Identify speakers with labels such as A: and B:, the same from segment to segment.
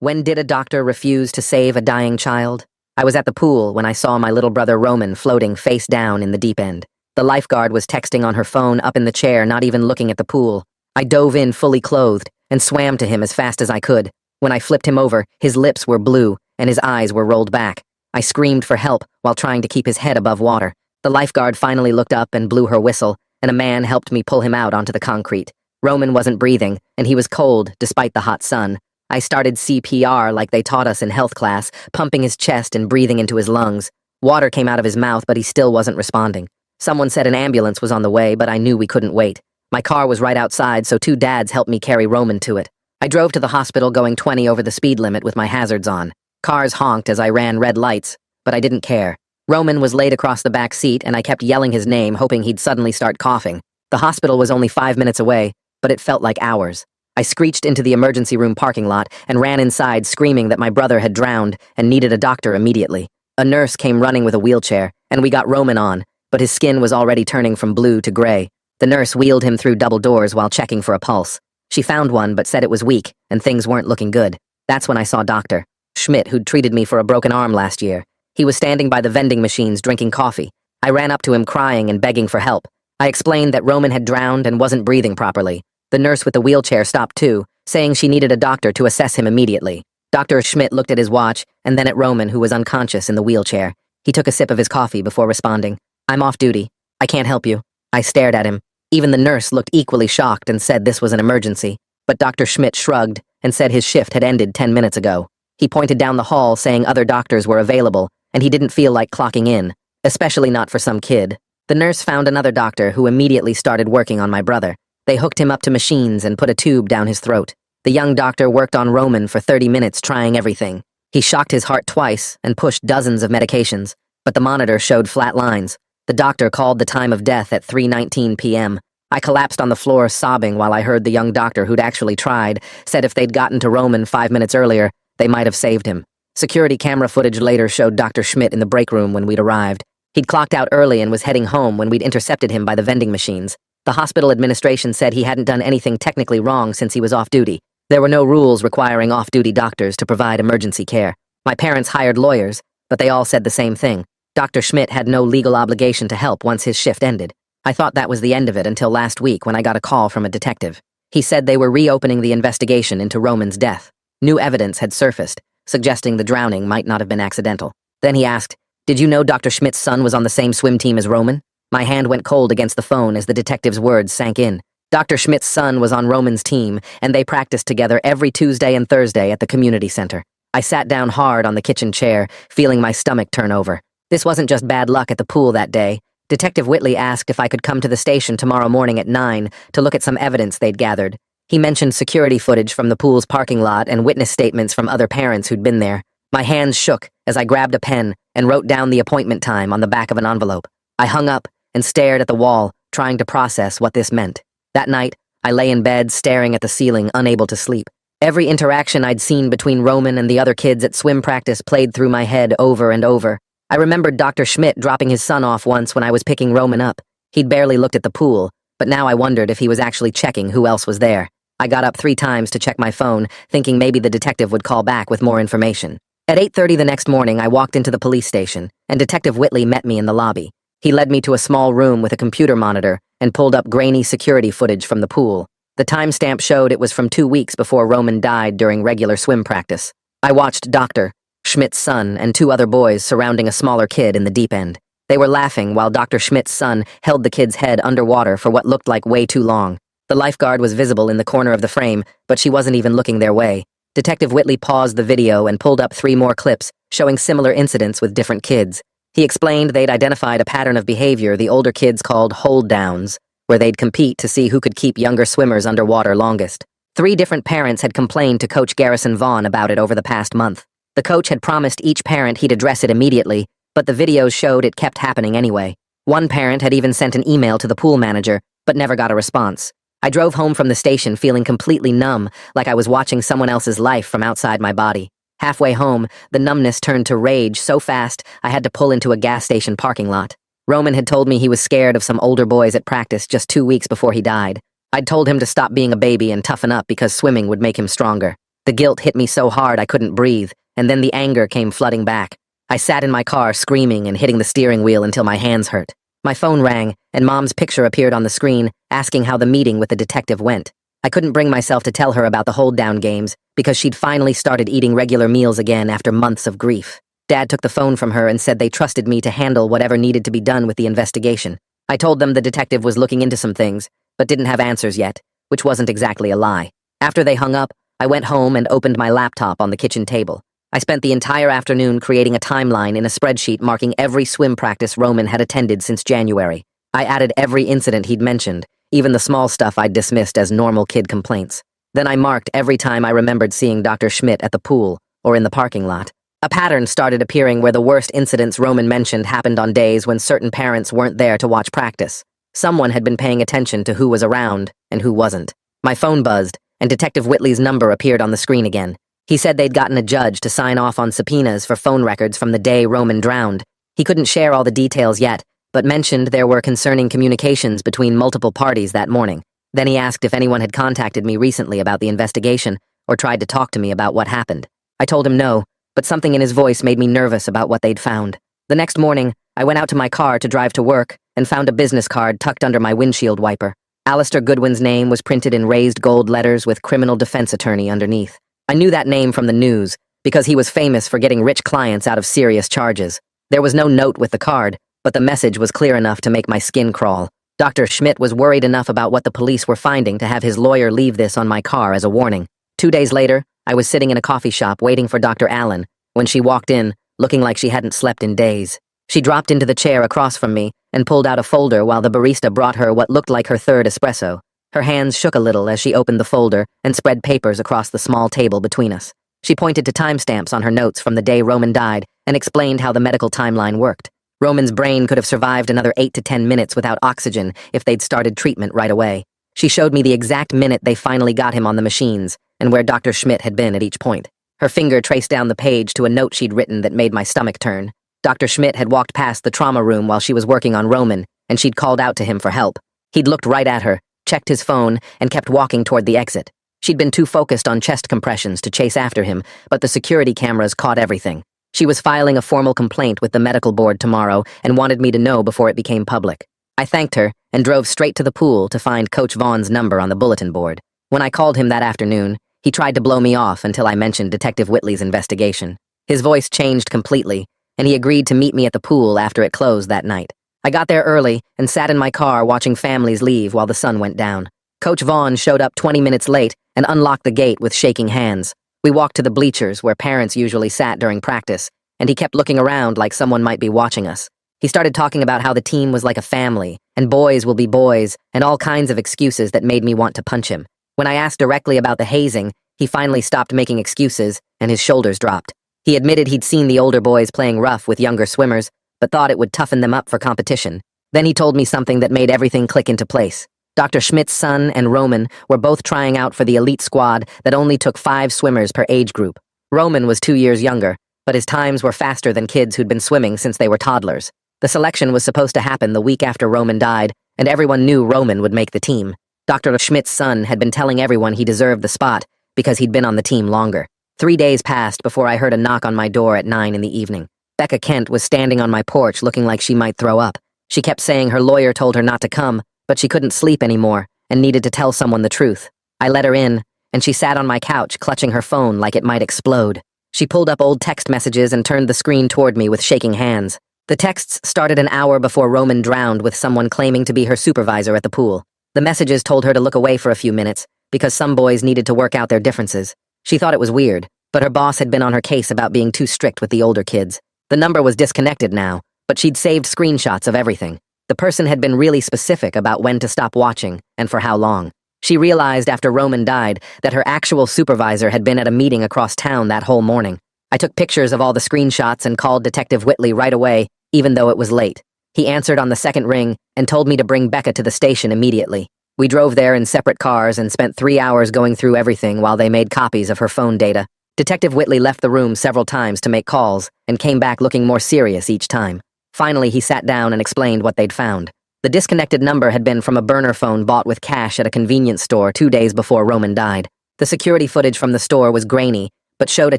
A: When did a doctor refuse to save a dying child? I was at the pool when I saw my little brother Roman floating face down in the deep end. The lifeguard was texting on her phone up in the chair, not even looking at the pool. I dove in fully clothed and swam to him as fast as I could. When I flipped him over, his lips were blue and his eyes were rolled back. I screamed for help while trying to keep his head above water. The lifeguard finally looked up and blew her whistle, and a man helped me pull him out onto the concrete. Roman wasn't breathing, and he was cold despite the hot sun. I started CPR like they taught us in health class, pumping his chest and breathing into his lungs. Water came out of his mouth, but he still wasn't responding. Someone said an ambulance was on the way, but I knew we couldn't wait. My car was right outside, so two dads helped me carry Roman to it. I drove to the hospital going 20 over the speed limit with my hazards on. Cars honked as I ran red lights, but I didn't care. Roman was laid across the back seat, and I kept yelling his name, hoping he'd suddenly start coughing. The hospital was only 5 minutes away, but it felt like hours. I screeched into the emergency room parking lot and ran inside screaming that my brother had drowned and needed a doctor immediately. A nurse came running with a wheelchair, and we got Roman on, but his skin was already turning from blue to gray. The nurse wheeled him through double doors while checking for a pulse. She found one but said it was weak and things weren't looking good. That's when I saw Dr. Schmidt, who'd treated me for a broken arm last year. He was standing by the vending machines drinking coffee. I ran up to him crying and begging for help. I explained that Roman had drowned and wasn't breathing properly. The nurse with the wheelchair stopped too, saying she needed a doctor to assess him immediately. Dr. Schmidt looked at his watch and then at Roman, who was unconscious in the wheelchair. He took a sip of his coffee before responding. "I'm off duty. I can't help you." I stared at him. Even the nurse looked equally shocked and said this was an emergency. But Dr. Schmidt shrugged and said his shift had ended 10 minutes ago. He pointed down the hall saying other doctors were available, and he didn't feel like clocking in, especially not for some kid. The nurse found another doctor who immediately started working on my brother. They hooked him up to machines and put a tube down his throat. The young doctor worked on Roman for 30 minutes trying everything. He shocked his heart twice and pushed dozens of medications, but the monitor showed flat lines. The doctor called the time of death at 3:19 p.m. I collapsed on the floor sobbing while I heard the young doctor who'd actually tried said if they'd gotten to Roman 5 minutes earlier, they might have saved him. Security camera footage later showed Dr. Schmidt in the break room when we'd arrived. He'd clocked out early and was heading home when we'd intercepted him by the vending machines. The hospital administration said he hadn't done anything technically wrong since he was off duty. There were no rules requiring off-duty doctors to provide emergency care. My parents hired lawyers, but they all said the same thing. Dr. Schmidt had no legal obligation to help once his shift ended. I thought that was the end of it until last week when I got a call from a detective. He said they were reopening the investigation into Roman's death. New evidence had surfaced, suggesting the drowning might not have been accidental. Then he asked, "Did you know Dr. Schmidt's son was on the same swim team as Roman?" My hand went cold against the phone as the detective's words sank in. Dr. Schmidt's son was on Roman's team, and they practiced together every Tuesday and Thursday at the community center. I sat down hard on the kitchen chair, feeling my stomach turn over. This wasn't just bad luck at the pool that day. Detective Whitley asked if I could come to the station tomorrow morning at 9 to look at some evidence they'd gathered. He mentioned security footage from the pool's parking lot and witness statements from other parents who'd been there. My hands shook as I grabbed a pen and wrote down the appointment time on the back of an envelope. I hung up and stared at the wall, trying to process what this meant. That night, I lay in bed staring at the ceiling, unable to sleep. Every interaction I'd seen between Roman and the other kids at swim practice played through my head over and over. I remembered Dr. Schmidt dropping his son off once when I was picking Roman up. He'd barely looked at the pool, but now I wondered if he was actually checking who else was there. I got up 3 times to check my phone, thinking maybe the detective would call back with more information. At 8:30 the next morning, I walked into the police station, and Detective Whitley met me in the lobby. He led me to a small room with a computer monitor and pulled up grainy security footage from the pool. The timestamp showed it was from 2 weeks before Roman died during regular swim practice. I watched Dr. Schmidt's son and 2 other boys surrounding a smaller kid in the deep end. They were laughing while Dr. Schmidt's son held the kid's head underwater for what looked like way too long. The lifeguard was visible in the corner of the frame, but she wasn't even looking their way. Detective Whitley paused the video and pulled up 3 more clips showing similar incidents with different kids. He explained they'd identified a pattern of behavior the older kids called hold-downs, where they'd compete to see who could keep younger swimmers underwater longest. 3 different parents had complained to Coach Garrison Vaughn about it over the past month. The coach had promised each parent he'd address it immediately, but the videos showed it kept happening anyway. One parent had even sent an email to the pool manager, but never got a response. I drove home from the station feeling completely numb, like I was watching someone else's life from outside my body. Halfway home, the numbness turned to rage so fast I had to pull into a gas station parking lot. Roman had told me he was scared of some older boys at practice just 2 weeks before he died. I'd told him to stop being a baby and toughen up because swimming would make him stronger. The guilt hit me so hard I couldn't breathe, and then the anger came flooding back. I sat in my car screaming and hitting the steering wheel until my hands hurt. My phone rang, and Mom's picture appeared on the screen, asking how the meeting with the detective went. I couldn't bring myself to tell her about the hold-down games, because she'd finally started eating regular meals again after months of grief. Dad took the phone from her and said they trusted me to handle whatever needed to be done with the investigation. I told them the detective was looking into some things, but didn't have answers yet, which wasn't exactly a lie. After they hung up, I went home and opened my laptop on the kitchen table. I spent the entire afternoon creating a timeline in a spreadsheet marking every swim practice Roman had attended since January. I added every incident he'd mentioned, even the small stuff I'd dismissed as normal kid complaints. Then I marked every time I remembered seeing Dr. Schmidt at the pool or in the parking lot. A pattern started appearing where the worst incidents Roman mentioned happened on days when certain parents weren't there to watch practice. Someone had been paying attention to who was around and who wasn't. My phone buzzed, and Detective Whitley's number appeared on the screen again. He said they'd gotten a judge to sign off on subpoenas for phone records from the day Roman drowned. He couldn't share all the details yet, but mentioned there were concerning communications between multiple parties that morning. Then he asked if anyone had contacted me recently about the investigation or tried to talk to me about what happened. I told him no, but something in his voice made me nervous about what they'd found. The next morning, I went out to my car to drive to work and found a business card tucked under my windshield wiper. Alistair Goodwin's name was printed in raised gold letters with criminal defense attorney underneath. I knew that name from the news because he was famous for getting rich clients out of serious charges. There was no note with the card, but the message was clear enough to make my skin crawl. Dr. Schmidt was worried enough about what the police were finding to have his lawyer leave this on my car as a warning. 2 days later, I was sitting in a coffee shop waiting for Dr. Allen when she walked in, looking like she hadn't slept in days. She dropped into the chair across from me and pulled out a folder while the barista brought her what looked like her third espresso. Her hands shook a little as she opened the folder and spread papers across the small table between us. She pointed to timestamps on her notes from the day Roman died and explained how the medical timeline worked. Roman's brain could have survived another 8 to 10 minutes without oxygen if they'd started treatment right away. She showed me the exact minute they finally got him on the machines and where Dr. Schmidt had been at each point. Her finger traced down the page to a note she'd written that made my stomach turn. Dr. Schmidt had walked past the trauma room while she was working on Roman, and she'd called out to him for help. He'd looked right at her, checked his phone, and kept walking toward the exit. She'd been too focused on chest compressions to chase after him, but the security cameras caught everything. She was filing a formal complaint with the medical board tomorrow and wanted me to know before it became public. I thanked her and drove straight to the pool to find Coach Vaughn's number on the bulletin board. When I called him that afternoon, he tried to blow me off until I mentioned Detective Whitley's investigation. His voice changed completely, and he agreed to meet me at the pool after it closed that night. I got there early and sat in my car watching families leave while the sun went down. Coach Vaughn showed up 20 minutes late and unlocked the gate with shaking hands. We walked to the bleachers where parents usually sat during practice, and he kept looking around like someone might be watching us. He started talking about how the team was like a family, and boys will be boys, and all kinds of excuses that made me want to punch him. When I asked directly about the hazing, he finally stopped making excuses, and his shoulders dropped. He admitted he'd seen the older boys playing rough with younger swimmers, but thought it would toughen them up for competition. Then he told me something that made everything click into place. Dr. Schmidt's son and Roman were both trying out for the elite squad that only took 5 swimmers per age group. Roman was 2 years younger, but his times were faster than kids who'd been swimming since they were toddlers. The selection was supposed to happen the week after Roman died, and everyone knew Roman would make the team. Dr. Schmidt's son had been telling everyone he deserved the spot because he'd been on the team longer. 3 days passed before I heard a knock on my door at 9 in the evening. Becca Kent was standing on my porch looking like she might throw up. She kept saying her lawyer told her not to come, but she couldn't sleep anymore and needed to tell someone the truth. I let her in, and she sat on my couch clutching her phone like it might explode. She pulled up old text messages and turned the screen toward me with shaking hands. The texts started an hour before Roman drowned with someone claiming to be her supervisor at the pool. The messages told her to look away for a few minutes because some boys needed to work out their differences. She thought it was weird, but her boss had been on her case about being too strict with the older kids. The number was disconnected now, but she'd saved screenshots of everything. The person had been really specific about when to stop watching and for how long. She realized after Roman died that her actual supervisor had been at a meeting across town that whole morning. I took pictures of all the screenshots and called Detective Whitley right away, even though it was late. He answered on the second ring and told me to bring Becca to the station immediately. We drove there in separate cars and spent 3 hours going through everything while they made copies of her phone data. Detective Whitley left the room several times to make calls and came back looking more serious each time. Finally, he sat down and explained what they'd found. The disconnected number had been from a burner phone bought with cash at a convenience store 2 days before Roman died. The security footage from the store was grainy, but showed a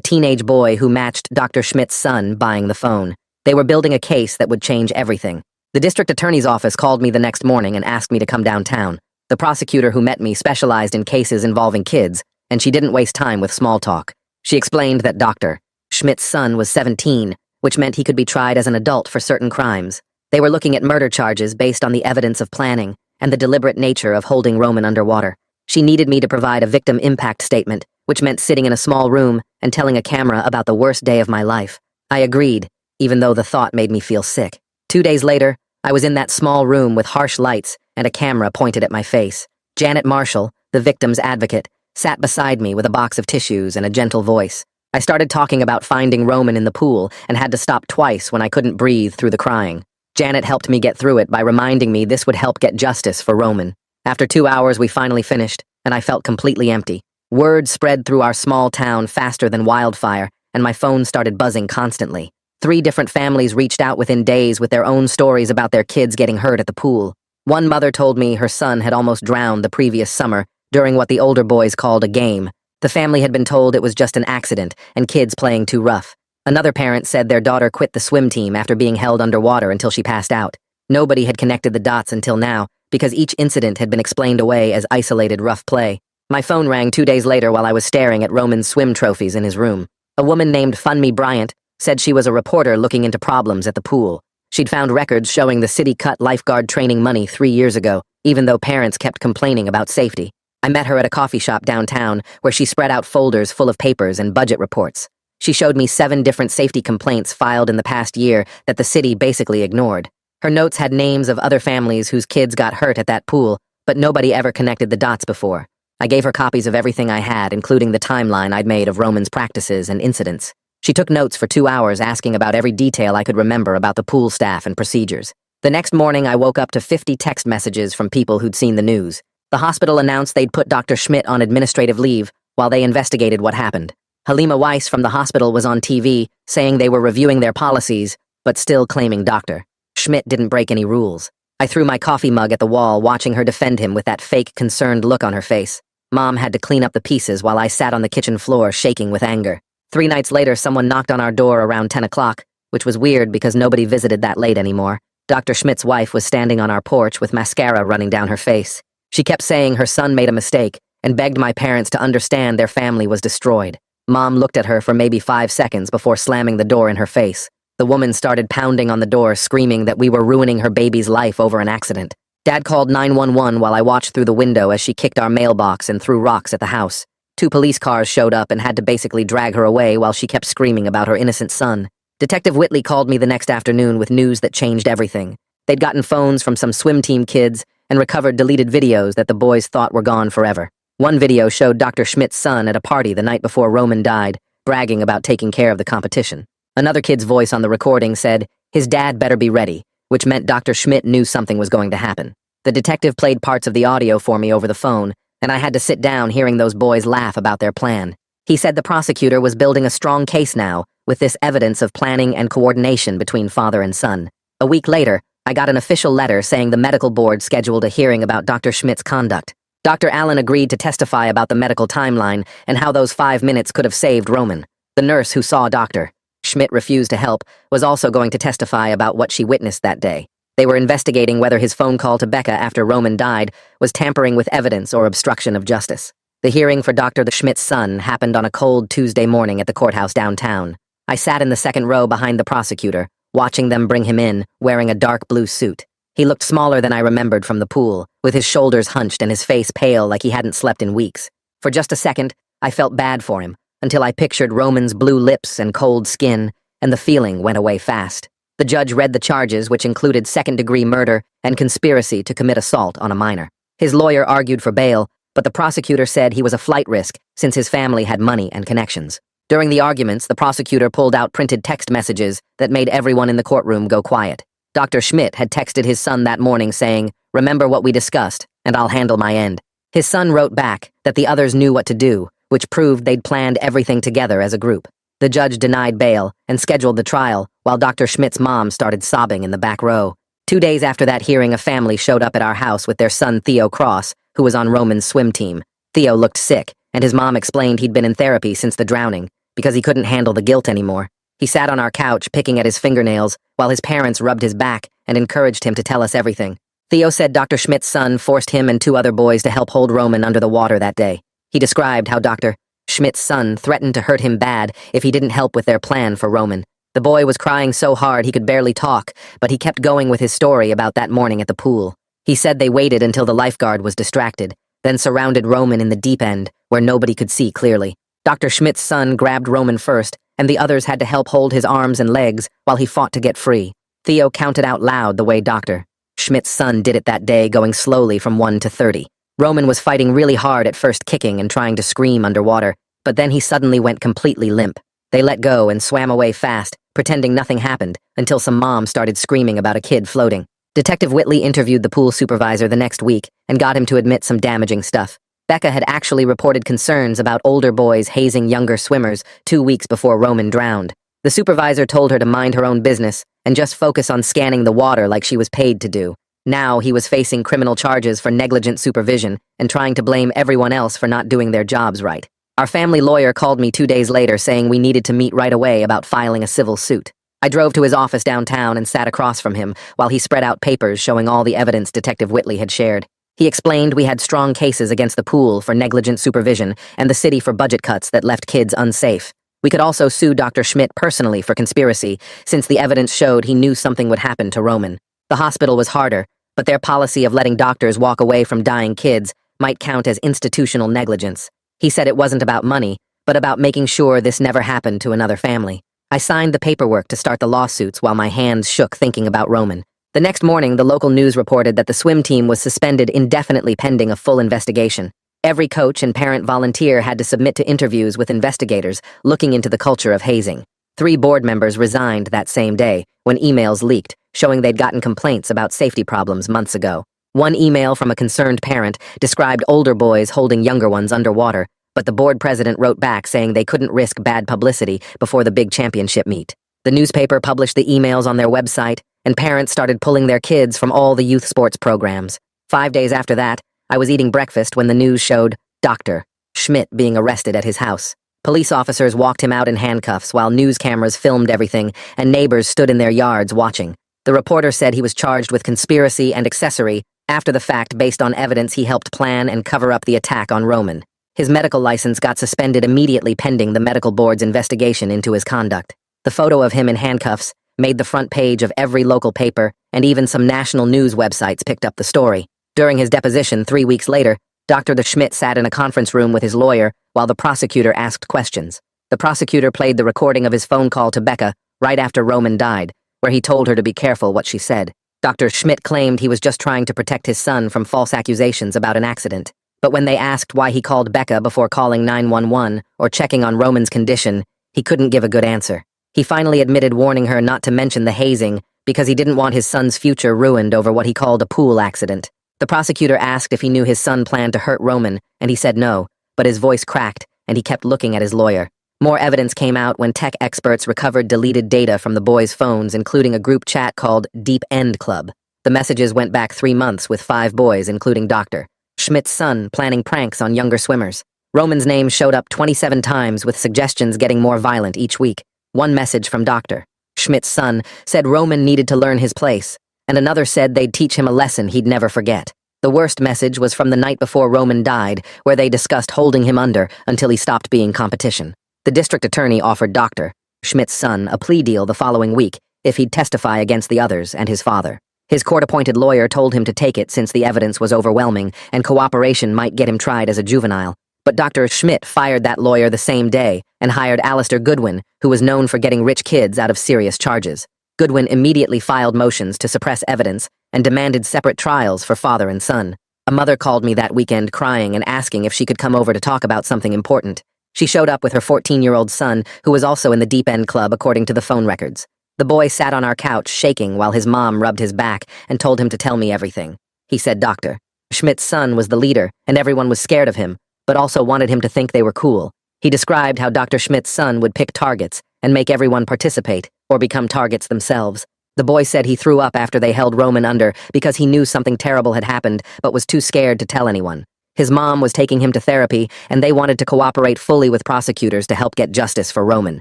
A: teenage boy who matched Dr. Schmidt's son buying the phone. They were building a case that would change everything. The district attorney's office called me the next morning and asked me to come downtown. The prosecutor who met me specialized in cases involving kids, and she didn't waste time with small talk. She explained that Dr. Schmidt's son was 17, which meant he could be tried as an adult for certain crimes. They were looking at murder charges based on the evidence of planning and the deliberate nature of holding Roman underwater. She needed me to provide a victim impact statement, which meant sitting in a small room and telling a camera about the worst day of my life. I agreed, even though the thought made me feel sick. 2 days later, I was in that small room with harsh lights and a camera pointed at my face. Janet Marshall, the victim's advocate, sat beside me with a box of tissues and a gentle voice. I started talking about finding Roman in the pool and had to stop twice when I couldn't breathe through the crying. Janet helped me get through it by reminding me this would help get justice for Roman. After 2 hours, we finally finished, and I felt completely empty. Word spread through our small town faster than wildfire, and my phone started buzzing constantly. 3 different families reached out within days with their own stories about their kids getting hurt at the pool. One mother told me her son had almost drowned the previous summer during what the older boys called a game. The family had been told it was just an accident and kids playing too rough. Another parent said their daughter quit the swim team after being held underwater until she passed out. Nobody had connected the dots until now because each incident had been explained away as isolated rough play. My phone rang 2 days later while I was staring at Roman's swim trophies in his room. A woman named Funmi Bryant said she was a reporter looking into problems at the pool. She'd found records showing the city cut lifeguard training money 3 years ago, even though parents kept complaining about safety. I met her at a coffee shop downtown where she spread out folders full of papers and budget reports. She showed me 7 different safety complaints filed in the past year that the city basically ignored. Her notes had names of other families whose kids got hurt at that pool, but nobody ever connected the dots before. I gave her copies of everything I had, including the timeline I'd made of Roman's practices and incidents. She took notes for 2 hours asking about every detail I could remember about the pool staff and procedures. The next morning, I woke up to 50 text messages from people who'd seen the news. The hospital announced they'd put Dr. Schmidt on administrative leave while they investigated what happened. Halima Weiss from the hospital was on TV saying they were reviewing their policies, but still claiming Dr. Schmidt didn't break any rules. I threw my coffee mug at the wall, watching her defend him with that fake, concerned look on her face. Mom had to clean up the pieces while I sat on the kitchen floor, shaking with anger. 3 nights later, someone knocked on our door around 10 o'clock, which was weird because nobody visited that late anymore. Dr. Schmidt's wife was standing on our porch with mascara running down her face. She kept saying her son made a mistake and begged my parents to understand their family was destroyed. Mom looked at her for maybe 5 seconds before slamming the door in her face. The woman started pounding on the door, screaming that we were ruining her baby's life over an accident. Dad called 911 while I watched through the window as she kicked our mailbox and threw rocks at the house. 2 police cars showed up and had to basically drag her away while she kept screaming about her innocent son. Detective Whitley called me the next afternoon with news that changed everything. They'd gotten phones from some swim team kids and recovered deleted videos that the boys thought were gone forever. One video showed Dr. Schmidt's son at a party the night before Roman died, bragging about taking care of the competition. Another kid's voice on the recording said, his dad better be ready, which meant Dr. Schmidt knew something was going to happen. The detective played parts of the audio for me over the phone, and I had to sit down hearing those boys laugh about their plan. He said the prosecutor was building a strong case now, with this evidence of planning and coordination between father and son. A week later, I got an official letter saying the medical board scheduled a hearing about Dr. Schmidt's conduct. Dr. Allen agreed to testify about the medical timeline and how those 5 minutes could have saved Roman. The nurse who saw Dr. Schmidt refused to help was also going to testify about what she witnessed that day. They were investigating whether his phone call to Becca after Roman died was tampering with evidence or obstruction of justice. The hearing for Dr. Schmidt's son happened on a cold Tuesday morning at the courthouse downtown. I sat in the second row behind the prosecutor, watching them bring him in, wearing a dark blue suit. He looked smaller than I remembered from the pool, with his shoulders hunched and his face pale like he hadn't slept in weeks. For just a second, I felt bad for him, until I pictured Roman's blue lips and cold skin, and the feeling went away fast. The judge read the charges, which included second-degree murder and conspiracy to commit assault on a minor. His lawyer argued for bail, but the prosecutor said he was a flight risk since his family had money and connections. During the arguments, the prosecutor pulled out printed text messages that made everyone in the courtroom go quiet. Dr. Schmidt had texted his son that morning saying, "Remember what we discussed, and I'll handle my end." His son wrote back that the others knew what to do, which proved they'd planned everything together as a group. The judge denied bail and scheduled the trial, while Dr. Schmidt's mom started sobbing in the back row. 2 days after that hearing, a family showed up at our house with their son Theo Cross, who was on Roman's swim team. Theo looked sick and his mom explained he'd been in therapy since the drowning, because he couldn't handle the guilt anymore. He sat on our couch picking at his fingernails, while his parents rubbed his back and encouraged him to tell us everything. Theo said Dr. Schmidt's son forced him and 2 other boys to help hold Roman under the water that day. He described how Dr. Schmidt's son threatened to hurt him bad if he didn't help with their plan for Roman. The boy was crying so hard he could barely talk, but he kept going with his story about that morning at the pool. He said they waited until the lifeguard was distracted, then surrounded Roman in the deep end, where nobody could see clearly. Dr. Schmidt's son grabbed Roman first, and the others had to help hold his arms and legs while he fought to get free. Theo counted out loud the way Dr. Schmidt's son did it that day, going slowly from 1 to 30. Roman was fighting really hard at first, kicking and trying to scream underwater, but then he suddenly went completely limp. They let go and swam away fast, pretending nothing happened, until some mom started screaming about a kid floating. Detective Whitley interviewed the pool supervisor the next week and got him to admit some damaging stuff. Becca had actually reported concerns about older boys hazing younger swimmers 2 weeks before Roman drowned. The supervisor told her to mind her own business and just focus on scanning the water like she was paid to do. Now he was facing criminal charges for negligent supervision and trying to blame everyone else for not doing their jobs right. Our family lawyer called me 2 days later saying we needed to meet right away about filing a civil suit. I drove to his office downtown and sat across from him while he spread out papers showing all the evidence Detective Whitley had shared. He explained we had strong cases against the pool for negligent supervision and the city for budget cuts that left kids unsafe. We could also sue Dr. Schmidt personally for conspiracy, since the evidence showed he knew something would happen to Roman. The hospital was harder, but their policy of letting doctors walk away from dying kids might count as institutional negligence. He said it wasn't about money, but about making sure this never happened to another family. I signed the paperwork to start the lawsuits while my hands shook thinking about Roman. The next morning, the local news reported that the swim team was suspended indefinitely pending a full investigation. Every coach and parent volunteer had to submit to interviews with investigators looking into the culture of hazing. 3 board members resigned that same day when emails leaked, showing they'd gotten complaints about safety problems months ago. One email from a concerned parent described older boys holding younger ones underwater, but the board president wrote back saying they couldn't risk bad publicity before the big championship meet. The newspaper published the emails on their website, and parents started pulling their kids from all the youth sports programs. 5 days after that, I was eating breakfast when the news showed Dr. Schmidt being arrested at his house. Police officers walked him out in handcuffs while news cameras filmed everything and neighbors stood in their yards watching. The reporter said he was charged with conspiracy and accessory after the fact based on evidence he helped plan and cover up the attack on Roman. His medical license got suspended immediately pending the medical board's investigation into his conduct. The photo of him in handcuffs made the front page of every local paper, and even some national news websites picked up the story. During his deposition 3 weeks later, Dr. Schmidt sat in a conference room with his lawyer while the prosecutor asked questions. The prosecutor played the recording of his phone call to Becca right after Roman died, where he told her to be careful what she said. Dr. Schmidt claimed he was just trying to protect his son from false accusations about an accident. But when they asked why he called Becca before calling 911 or checking on Roman's condition, he couldn't give a good answer. He finally admitted warning her not to mention the hazing because he didn't want his son's future ruined over what he called a pool accident. The prosecutor asked if he knew his son planned to hurt Roman, and he said no, but his voice cracked, and he kept looking at his lawyer. More evidence came out when tech experts recovered deleted data from the boys' phones, including a group chat called Deep End Club. The messages went back 3 months with 5 boys, including Dr. Schmidt's son, planning pranks on younger swimmers. Roman's name showed up 27 times with suggestions getting more violent each week. One message from Dr. Schmidt's son said Roman needed to learn his place, and another said they'd teach him a lesson he'd never forget. The worst message was from the night before Roman died, where they discussed holding him under until he stopped being competition. The district attorney offered Dr. Schmidt's son a plea deal the following week if he'd testify against the others and his father. His court-appointed lawyer told him to take it since the evidence was overwhelming and cooperation might get him tried as a juvenile. But Dr. Schmidt fired that lawyer the same day and hired Alistair Goodwin, who was known for getting rich kids out of serious charges. Goodwin immediately filed motions to suppress evidence and demanded separate trials for father and son. A mother called me that weekend crying and asking if she could come over to talk about something important. She showed up with her 14-year-old son, who was also in the Deep End Club according to the phone records. The boy sat on our couch shaking while his mom rubbed his back and told him to tell me everything. He said Dr. Schmidt's son was the leader and everyone was scared of him, but also wanted him to think they were cool. He described how Dr. Schmidt's son would pick targets and make everyone participate or become targets themselves. The boy said he threw up after they held Roman under because he knew something terrible had happened but was too scared to tell anyone. His mom was taking him to therapy, and they wanted to cooperate fully with prosecutors to help get justice for Roman.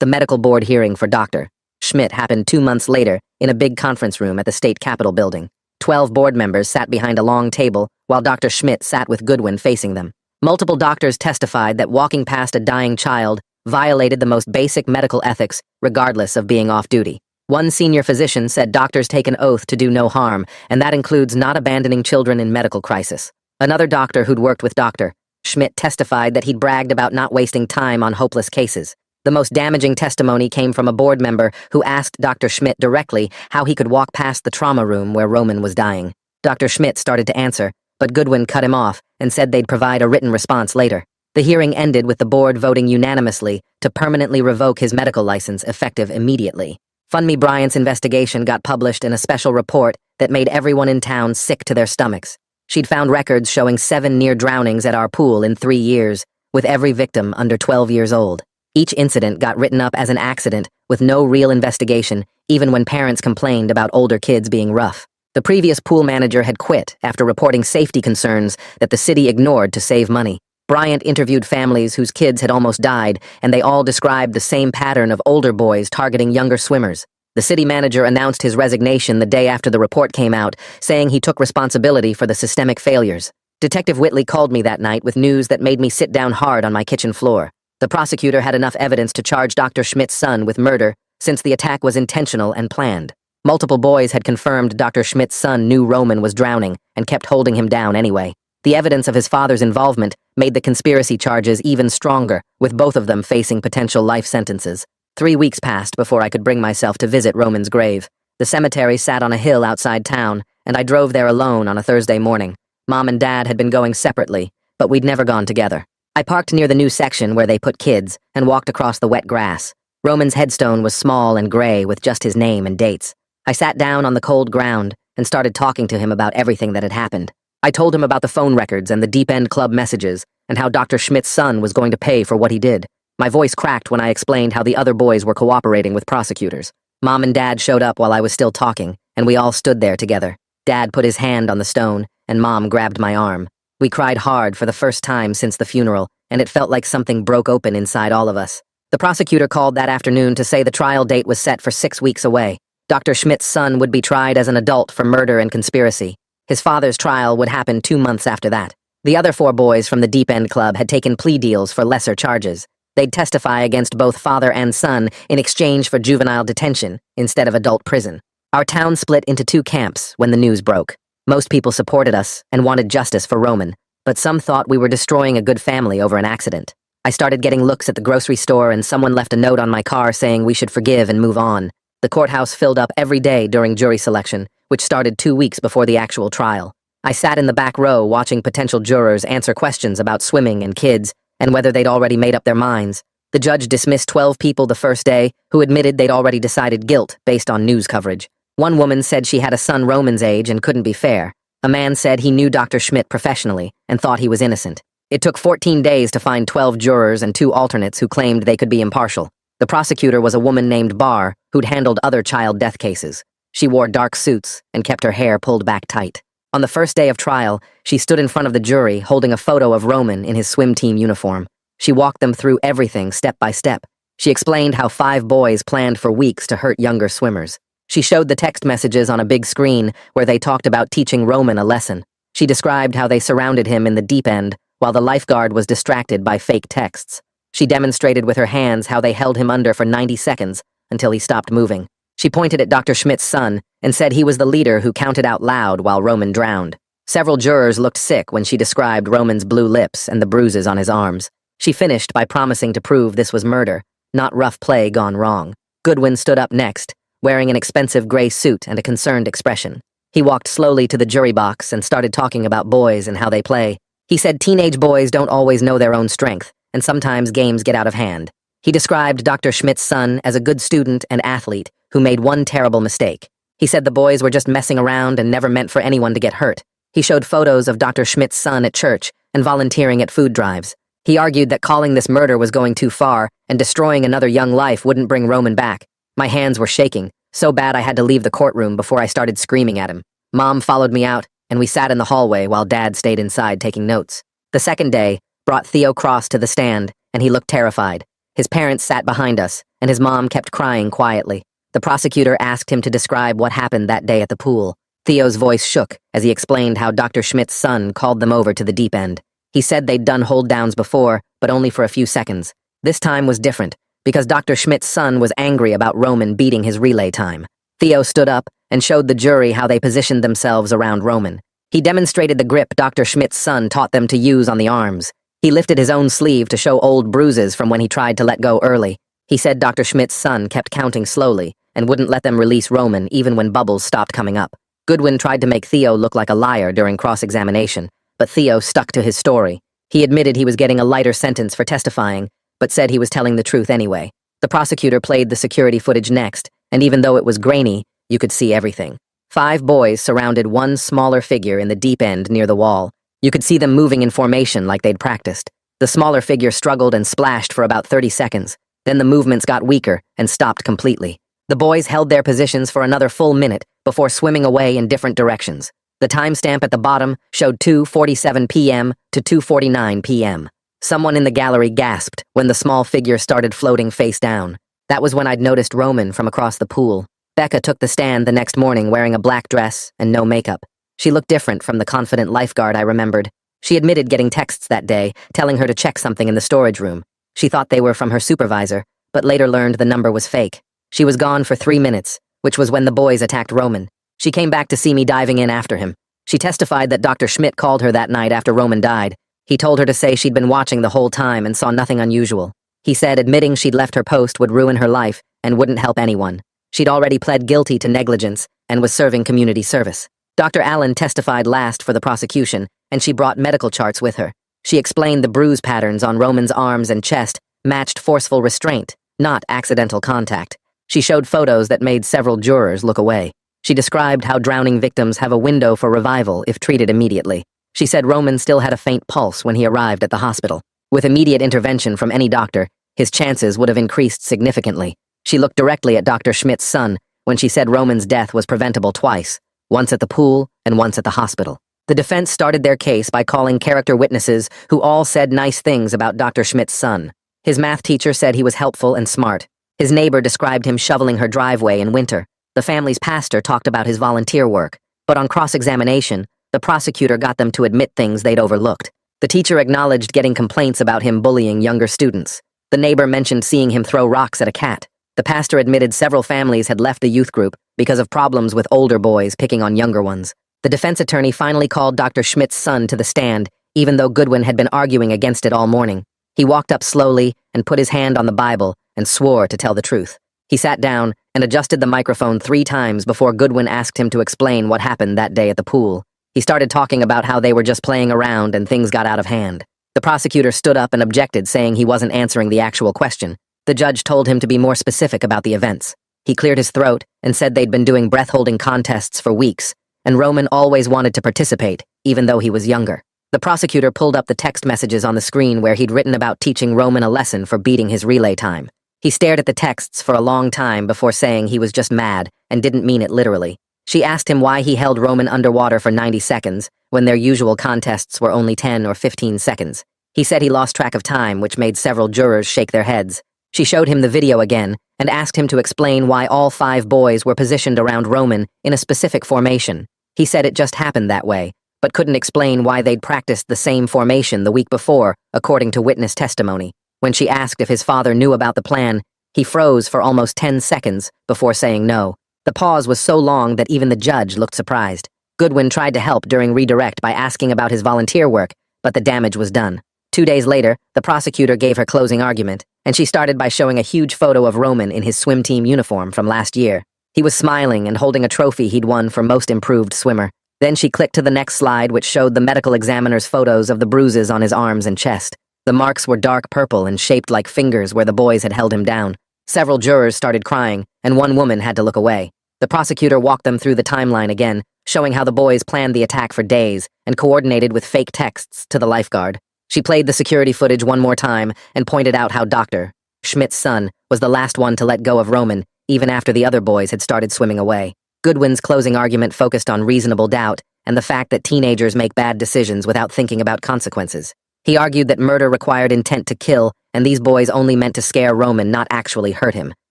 A: The medical board hearing for Dr. Schmidt happened 2 months later in a big conference room at the state capitol building. 12 board members sat behind a long table, while Dr. Schmidt sat with Goodwin facing them. Multiple doctors testified that walking past a dying child violated the most basic medical ethics, regardless of being off-duty. One senior physician said doctors take an oath to do no harm, and that includes not abandoning children in medical crisis. Another doctor who'd worked with Dr. Schmidt testified that he'd bragged about not wasting time on hopeless cases. The most damaging testimony came from a board member who asked Dr. Schmidt directly how he could walk past the trauma room where Roman was dying. Dr. Schmidt started to answer, but Goodwin cut him off and said they'd provide a written response later. The hearing ended with the board voting unanimously to permanently revoke his medical license effective immediately. Funmi Bryant's investigation got published in a special report that made everyone in town sick to their stomachs. She'd found records showing 7 near drownings at our pool in 3 years, with every victim under 12 years old. Each incident got written up as an accident with no real investigation, even when parents complained about older kids being rough. The previous pool manager had quit after reporting safety concerns that the city ignored to save money. Bryant interviewed families whose kids had almost died, and they all described the same pattern of older boys targeting younger swimmers. The city manager announced his resignation the day after the report came out, saying he took responsibility for the systemic failures. Detective Whitley called me that night with news that made me sit down hard on my kitchen floor. The prosecutor had enough evidence to charge Dr. Schmidt's son with murder, since the attack was intentional and planned. Multiple boys had confirmed Dr. Schmidt's son knew Roman was drowning and kept holding him down anyway. The evidence of his father's involvement made the conspiracy charges even stronger, with both of them facing potential life sentences. 3 weeks passed before I could bring myself to visit Roman's grave. The cemetery sat on a hill outside town, and I drove there alone on a Thursday morning. Mom and Dad had been going separately, but we'd never gone together. I parked near the new section where they put kids and walked across the wet grass. Roman's headstone was small and gray with just his name and dates. I sat down on the cold ground and started talking to him about everything that had happened. I told him about the phone records and the Deep End Club messages and how Dr. Schmidt's son was going to pay for what he did. My voice cracked when I explained how the other boys were cooperating with prosecutors. Mom and Dad showed up while I was still talking, and we all stood there together. Dad put his hand on the stone, and Mom grabbed my arm. We cried hard for the first time since the funeral, and it felt like something broke open inside all of us. The prosecutor called that afternoon to say the trial date was set for 6 weeks away. Dr. Schmidt's son would be tried as an adult for murder and conspiracy. His father's trial would happen 2 months after that. The other 4 boys from the Deep End Club had taken plea deals for lesser charges. They'd testify against both father and son in exchange for juvenile detention instead of adult prison. Our town split into 2 camps when the news broke. Most people supported us and wanted justice for Roman, but some thought we were destroying a good family over an accident. I started getting looks at the grocery store, and someone left a note on my car saying we should forgive and move on. The courthouse filled up every day during jury selection, which started 2 weeks before the actual trial. I sat in the back row watching potential jurors answer questions about swimming and kids, and whether they'd already made up their minds. The judge dismissed 12 people the first day who admitted they'd already decided guilt based on news coverage. One woman said she had a son Roman's age and couldn't be fair. A man said he knew Dr. Schmidt professionally and thought he was innocent. It took 14 days to find 12 jurors and 2 alternates who claimed they could be impartial. The prosecutor was a woman named Barr, who'd handled other child death cases. She wore dark suits and kept her hair pulled back tight. On the first day of trial, she stood in front of the jury holding a photo of Roman in his swim team uniform. She walked them through everything step by step. She explained how 5 boys planned for weeks to hurt younger swimmers. She showed the text messages on a big screen where they talked about teaching Roman a lesson. She described how they surrounded him in the deep end while the lifeguard was distracted by fake texts. She demonstrated with her hands how they held him under for 90 seconds until he stopped moving. She pointed at Dr. Schmidt's son and said he was the leader who counted out loud while Roman drowned. Several jurors looked sick when she described Roman's blue lips and the bruises on his arms. She finished by promising to prove this was murder, not rough play gone wrong. Goodwin stood up next, wearing an expensive gray suit and a concerned expression. He walked slowly to the jury box and started talking about boys and how they play. He said teenage boys don't always know their own strength, and sometimes games get out of hand. He described Dr. Schmidt's son as a good student and athlete who made one terrible mistake. He said the boys were just messing around and never meant for anyone to get hurt. He showed photos of Dr. Schmidt's son at church and volunteering at food drives. He argued that calling this murder was going too far and destroying another young life wouldn't bring Roman back. My hands were shaking, so bad I had to leave the courtroom before I started screaming at him. Mom followed me out, and we sat in the hallway while Dad stayed inside taking notes. The second day brought Theo Cross to the stand, and he looked terrified. His parents sat behind us, and his mom kept crying quietly. The prosecutor asked him to describe what happened that day at the pool. Theo's voice shook as he explained how Dr. Schmidt's son called them over to the deep end. He said they'd done hold-downs before, but only for a few seconds. This time was different, because Dr. Schmidt's son was angry about Roman beating his relay time. Theo stood up and showed the jury how they positioned themselves around Roman. He demonstrated the grip Dr. Schmidt's son taught them to use on the arms. He lifted his own sleeve to show old bruises from when he tried to let go early. He said Dr. Schmidt's son kept counting slowly and wouldn't let them release Roman even when bubbles stopped coming up. Goodwin tried to make Theo look like a liar during cross-examination, but Theo stuck to his story. He admitted he was getting a lighter sentence for testifying, but said he was telling the truth anyway. The prosecutor played the security footage next, and even though it was grainy, you could see everything. 5 boys surrounded one smaller figure in the deep end near the wall. You could see them moving in formation like they'd practiced. The smaller figure struggled and splashed for about 30 seconds. Then the movements got weaker and stopped completely. The boys held their positions for another full minute before swimming away in different directions. The timestamp at the bottom showed 2:47 p.m. to 2:49 p.m. Someone in the gallery gasped when the small figure started floating face down. That was when I'd noticed Roman from across the pool. Becca took the stand the next morning wearing a black dress and no makeup. She looked different from the confident lifeguard I remembered. She admitted getting texts that day, telling her to check something in the storage room. She thought they were from her supervisor, but later learned the number was fake. She was gone for 3 minutes, which was when the boys attacked Roman. She came back to see me diving in after him. She testified that Dr. Schmidt called her that night after Roman died. He told her to say she'd been watching the whole time and saw nothing unusual. He said admitting she'd left her post would ruin her life and wouldn't help anyone. She'd already pled guilty to negligence and was serving community service. Dr. Allen testified last for the prosecution, and she brought medical charts with her. She explained the bruise patterns on Roman's arms and chest matched forceful restraint, not accidental contact. She showed photos that made several jurors look away. She described how drowning victims have a window for revival if treated immediately. She said Roman still had a faint pulse when he arrived at the hospital. With immediate intervention from any doctor, his chances would have increased significantly. She looked directly at Dr. Schmidt's son when she said Roman's death was preventable twice, once at the pool and once at the hospital. The defense started their case by calling character witnesses who all said nice things about Dr. Schmidt's son. His math teacher said he was helpful and smart. His neighbor described him shoveling her driveway in winter. The family's pastor talked about his volunteer work, but on cross-examination, the prosecutor got them to admit things they'd overlooked. The teacher acknowledged getting complaints about him bullying younger students. The neighbor mentioned seeing him throw rocks at a cat. The pastor admitted several families had left the youth group because of problems with older boys picking on younger ones. The defense attorney finally called Dr. Schmidt's son to the stand, even though Goodwin had been arguing against it all morning. He walked up slowly and put his hand on the Bible and swore to tell the truth. He sat down and adjusted the microphone 3 times before Goodwin asked him to explain what happened that day at the pool. He started talking about how they were just playing around and things got out of hand. The prosecutor stood up and objected, saying he wasn't answering the actual question. The judge told him to be more specific about the events. He cleared his throat and said they'd been doing breath-holding contests for weeks, and Roman always wanted to participate, even though he was younger. The prosecutor pulled up the text messages on the screen where he'd written about teaching Roman a lesson for beating his relay time. He stared at the texts for a long time before saying he was just mad and didn't mean it literally. She asked him why he held Roman underwater for 90 seconds when their usual contests were only 10 or 15 seconds. He said he lost track of time, which made several jurors shake their heads. She showed him the video again and asked him to explain why all 5 boys were positioned around Roman in a specific formation. He said it just happened that way, but couldn't explain why they'd practiced the same formation the week before, according to witness testimony. When she asked if his father knew about the plan, he froze for almost 10 seconds before saying no. The pause was so long that even the judge looked surprised. Goodwin tried to help during redirect by asking about his volunteer work, but the damage was done. 2 days later, the prosecutor gave her closing argument, and she started by showing a huge photo of Roman in his swim team uniform from last year. He was smiling and holding a trophy he'd won for most improved swimmer. Then she clicked to the next slide, which showed the medical examiner's photos of the bruises on his arms and chest. The marks were dark purple and shaped like fingers where the boys had held him down. Several jurors started crying, and one woman had to look away. The prosecutor walked them through the timeline again, showing how the boys planned the attack for days and coordinated with fake texts to the lifeguard. She played the security footage one more time and pointed out how Dr. Schmidt's son was the last one to let go of Roman, even after the other boys had started swimming away. Goodwin's closing argument focused on reasonable doubt and the fact that teenagers make bad decisions without thinking about consequences. He argued that murder required intent to kill, and these boys only meant to scare Roman, not actually hurt him.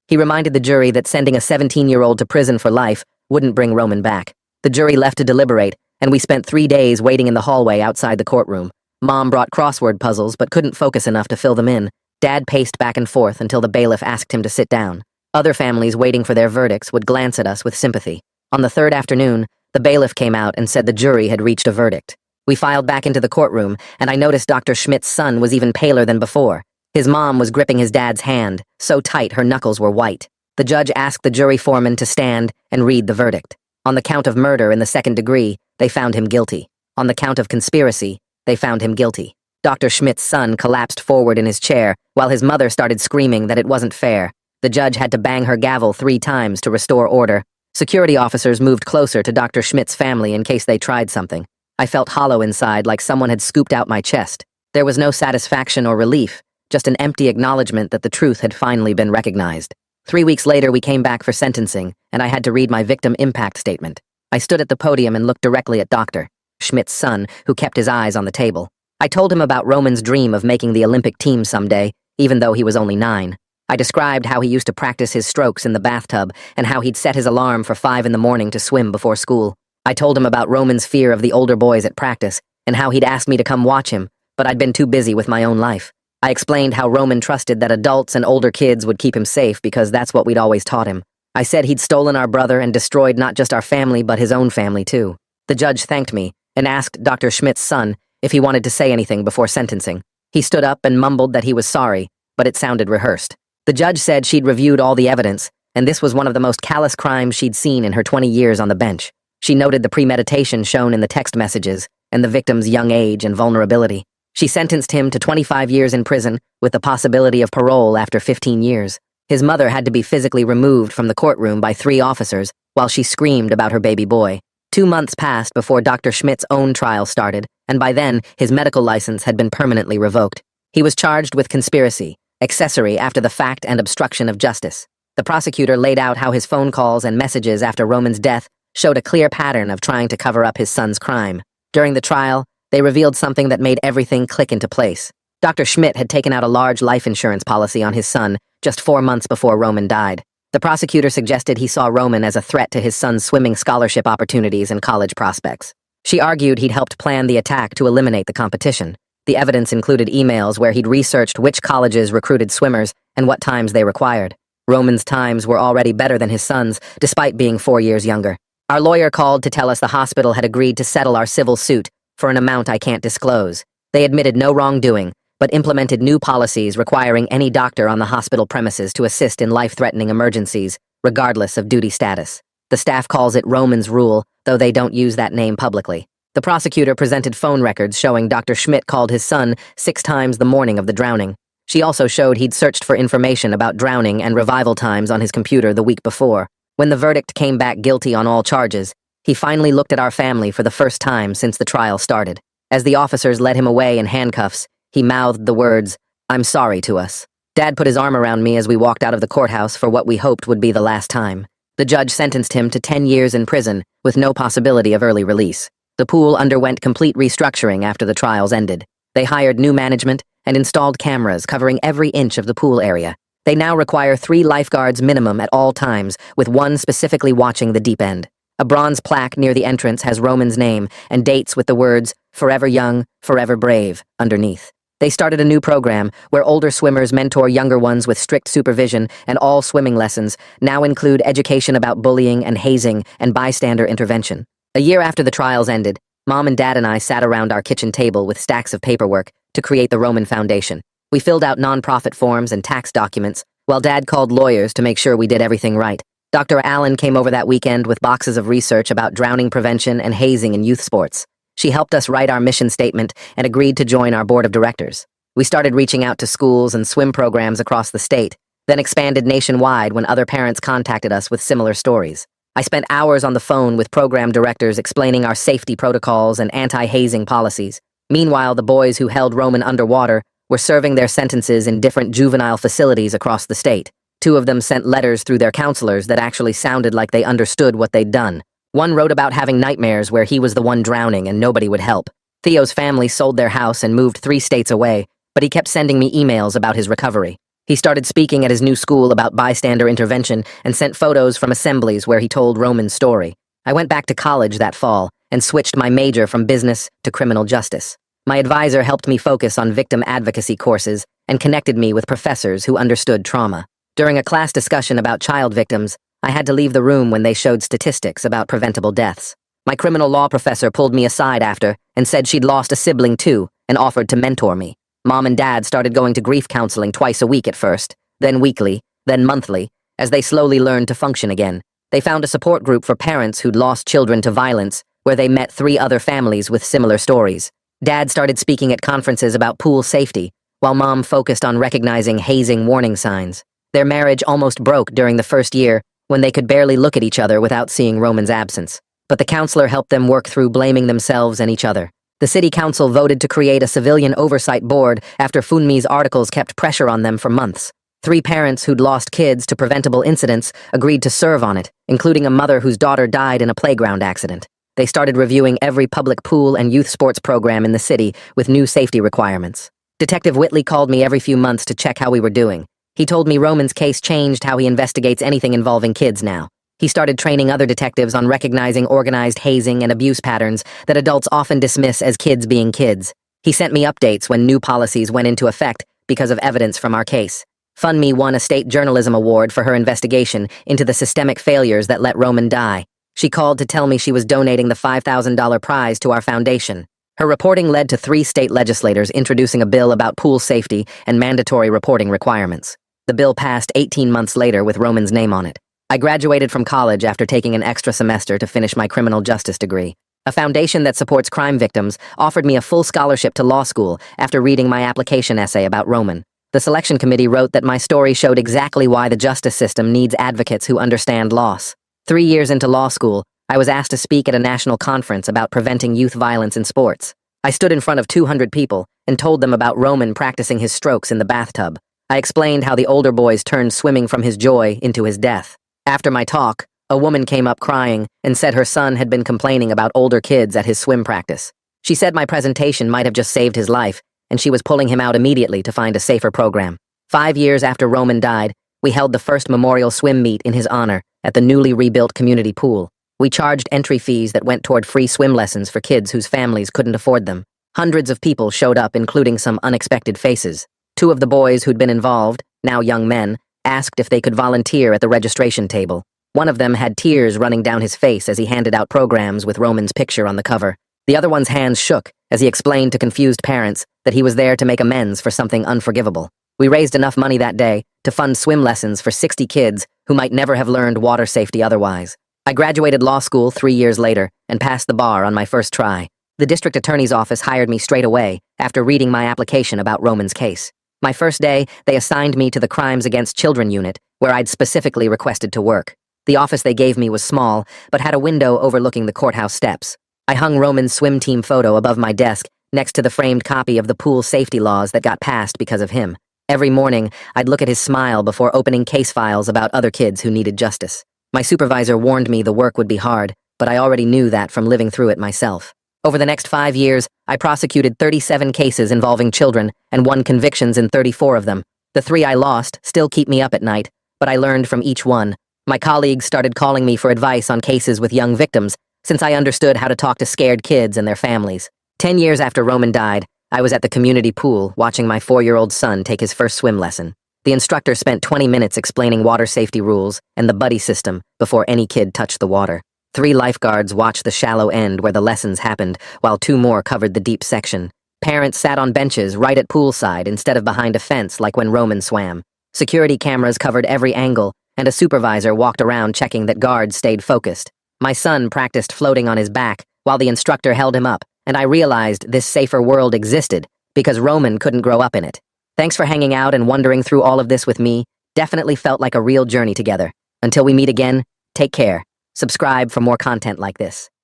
A: He reminded the jury that sending a 17-year-old to prison for life wouldn't bring Roman back. The jury left to deliberate, and we spent 3 days waiting in the hallway outside the courtroom. Mom brought crossword puzzles but couldn't focus enough to fill them in. Dad paced back and forth until the bailiff asked him to sit down. Other families waiting for their verdicts would glance at us with sympathy. On the third afternoon, the bailiff came out and said the jury had reached a verdict. We filed back into the courtroom, and I noticed Dr. Schmidt's son was even paler than before. His mom was gripping his dad's hand, so tight her knuckles were white. The judge asked the jury foreman to stand and read the verdict. On the count of murder in the second degree, they found him guilty. On the count of conspiracy, they found him guilty. Dr. Schmidt's son collapsed forward in his chair, while his mother started screaming that it wasn't fair. The judge had to bang her gavel 3 times to restore order. Security officers moved closer to Dr. Schmidt's family in case they tried something. I felt hollow inside, like someone had scooped out my chest. There was no satisfaction or relief, just an empty acknowledgement that the truth had finally been recognized. 3 weeks later, we came back for sentencing, and I had to read my victim impact statement. I stood at the podium and looked directly at Dr. Schmidt's son, who kept his eyes on the table. I told him about Roman's dream of making the Olympic team someday, even though he was only 9. I described how he used to practice his strokes in the bathtub and how he'd set his alarm for 5 in the morning to swim before school. I told him about Roman's fear of the older boys at practice and how he'd asked me to come watch him, but I'd been too busy with my own life. I explained how Roman trusted that adults and older kids would keep him safe because that's what we'd always taught him. I said he'd stolen our brother and destroyed not just our family but his own family too. The judge thanked me and asked Dr. Schmidt's son if he wanted to say anything before sentencing. He stood up and mumbled that he was sorry, but it sounded rehearsed. The judge said she'd reviewed all the evidence, and this was one of the most callous crimes she'd seen in her 20 years on the bench. She noted the premeditation shown in the text messages and the victim's young age and vulnerability. She sentenced him to 25 years in prison with the possibility of parole after 15 years. His mother had to be physically removed from the courtroom by 3 officers while she screamed about her baby boy. 2 months passed before Dr. Schmidt's own trial started, and by then, his medical license had been permanently revoked. He was charged with conspiracy, accessory after the fact, and obstruction of justice. The prosecutor laid out how his phone calls and messages after Roman's death showed a clear pattern of trying to cover up his son's crime. During the trial, they revealed something that made everything click into place. Dr. Schmidt had taken out a large life insurance policy on his son just 4 months before Roman died. The prosecutor suggested he saw Roman as a threat to his son's swimming scholarship opportunities and college prospects. She argued he'd helped plan the attack to eliminate the competition. The evidence included emails where he'd researched which colleges recruited swimmers and what times they required. Roman's times were already better than his son's, despite being 4 years younger. Our lawyer called to tell us the hospital had agreed to settle our civil suit for an amount I can't disclose. They admitted no wrongdoing, but implemented new policies requiring any doctor on the hospital premises to assist in life-threatening emergencies, regardless of duty status. The staff calls it Roman's Rule, though they don't use that name publicly. The prosecutor presented phone records showing Dr. Schmidt called his son 6 times the morning of the drowning. She also showed he'd searched for information about drowning and revival times on his computer the week before. When the verdict came back guilty on all charges, he finally looked at our family for the first time since the trial started. As the officers led him away in handcuffs, he mouthed the words, "I'm sorry," to us. Dad put his arm around me as we walked out of the courthouse for what we hoped would be the last time. The judge sentenced him to 10 years in prison with no possibility of early release. The pool underwent complete restructuring after the trials ended. They hired new management and installed cameras covering every inch of the pool area. They now require 3 lifeguards minimum at all times, with 1 specifically watching the deep end. A bronze plaque near the entrance has Roman's name and dates with the words, "Forever Young, Forever Brave," underneath. They started a new program where older swimmers mentor younger ones with strict supervision, and all swimming lessons now include education about bullying and hazing and bystander intervention. A year after the trials ended, Mom and Dad and I sat around our kitchen table with stacks of paperwork to create the Roman Foundation. We filled out nonprofit forms and tax documents, while Dad called lawyers to make sure we did everything right. Dr. Allen came over that weekend with boxes of research about drowning prevention and hazing in youth sports. She helped us write our mission statement and agreed to join our board of directors. We started reaching out to schools and swim programs across the state, then expanded nationwide when other parents contacted us with similar stories. I spent hours on the phone with program directors explaining our safety protocols and anti-hazing policies. Meanwhile, the boys who held Roman underwater were serving their sentences in different juvenile facilities across the state. 2 of them sent letters through their counselors that actually sounded like they understood what they'd done. One wrote about having nightmares where he was the one drowning and nobody would help. Theo's family sold their house and moved 3 states away, but he kept sending me emails about his recovery. He started speaking at his new school about bystander intervention and sent photos from assemblies where he told Roman's story. I went back to college that fall and switched my major from business to criminal justice. My advisor helped me focus on victim advocacy courses and connected me with professors who understood trauma. During a class discussion about child victims, I had to leave the room when they showed statistics about preventable deaths. My criminal law professor pulled me aside after and said she'd lost a sibling too and offered to mentor me. Mom and Dad started going to grief counseling twice a week at first, then weekly, then monthly, as they slowly learned to function again. They found a support group for parents who'd lost children to violence, where they met 3 other families with similar stories. Dad started speaking at conferences about pool safety, while Mom focused on recognizing hazing warning signs. Their marriage almost broke during the first year, when they could barely look at each other without seeing Roman's absence. But the counselor helped them work through blaming themselves and each other. The city council voted to create a civilian oversight board after Funmi's articles kept pressure on them for months. 3 parents who'd lost kids to preventable incidents agreed to serve on it, including a mother whose daughter died in a playground accident. They started reviewing every public pool and youth sports program in the city with new safety requirements. Detective Whitley called me every few months to check how we were doing. He told me Roman's case changed how he investigates anything involving kids now. He started training other detectives on recognizing organized hazing and abuse patterns that adults often dismiss as kids being kids. He sent me updates when new policies went into effect because of evidence from our case. Funmi won a state journalism award for her investigation into the systemic failures that let Roman die. She called to tell me she was donating the $5,000 prize to our foundation. Her reporting led to 3 state legislators introducing a bill about pool safety and mandatory reporting requirements. The bill passed 18 months later with Roman's name on it. I graduated from college after taking an extra semester to finish my criminal justice degree. A foundation that supports crime victims offered me a full scholarship to law school after reading my application essay about Roman. The selection committee wrote that my story showed exactly why the justice system needs advocates who understand loss. 3 years into law school, I was asked to speak at a national conference about preventing youth violence in sports. I stood in front of 200 people and told them about Roman practicing his strokes in the bathtub. I explained how the older boys turned swimming from his joy into his death. After my talk, a woman came up crying and said her son had been complaining about older kids at his swim practice. She said my presentation might have just saved his life, and she was pulling him out immediately to find a safer program. 5 years after Roman died, we held the first memorial swim meet in his honor at the newly rebuilt community pool. We charged entry fees that went toward free swim lessons for kids whose families couldn't afford them. Hundreds of people showed up, including some unexpected faces. 2 of the boys who'd been involved, now young men, asked if they could volunteer at the registration table. One of them had tears running down his face as he handed out programs with Roman's picture on the cover. The other one's hands shook as he explained to confused parents that he was there to make amends for something unforgivable. We raised enough money that day to fund swim lessons for 60 kids who might never have learned water safety otherwise. I graduated law school 3 years later and passed the bar on my first try. The district attorney's office hired me straight away after reading my application about Roman's case. My first day, they assigned me to the Crimes Against Children unit, where I'd specifically requested to work. The office they gave me was small, but had a window overlooking the courthouse steps. I hung Roman's swim team photo above my desk, next to the framed copy of the pool safety laws that got passed because of him. Every morning, I'd look at his smile before opening case files about other kids who needed justice. My supervisor warned me the work would be hard, but I already knew that from living through it myself. Over the next 5 years, I prosecuted 37 cases involving children and won convictions in 34 of them. The 3 I lost still keep me up at night, but I learned from each one. My colleagues started calling me for advice on cases with young victims, since I understood how to talk to scared kids and their families. 10 years after Roman died, I was at the community pool watching my 4-year-old son take his first swim lesson. The instructor spent 20 minutes explaining water safety rules and the buddy system before any kid touched the water. 3 lifeguards watched the shallow end where the lessons happened, while 2 more covered the deep section. Parents sat on benches right at poolside instead of behind a fence like when Roman swam. Security cameras covered every angle, and a supervisor walked around checking that guards stayed focused. My son practiced floating on his back while the instructor held him up, and I realized this safer world existed because Roman couldn't grow up in it. Thanks for hanging out and wondering through all of this with me. Definitely felt like a real journey together. Until we meet again, take care. Subscribe for more content like this.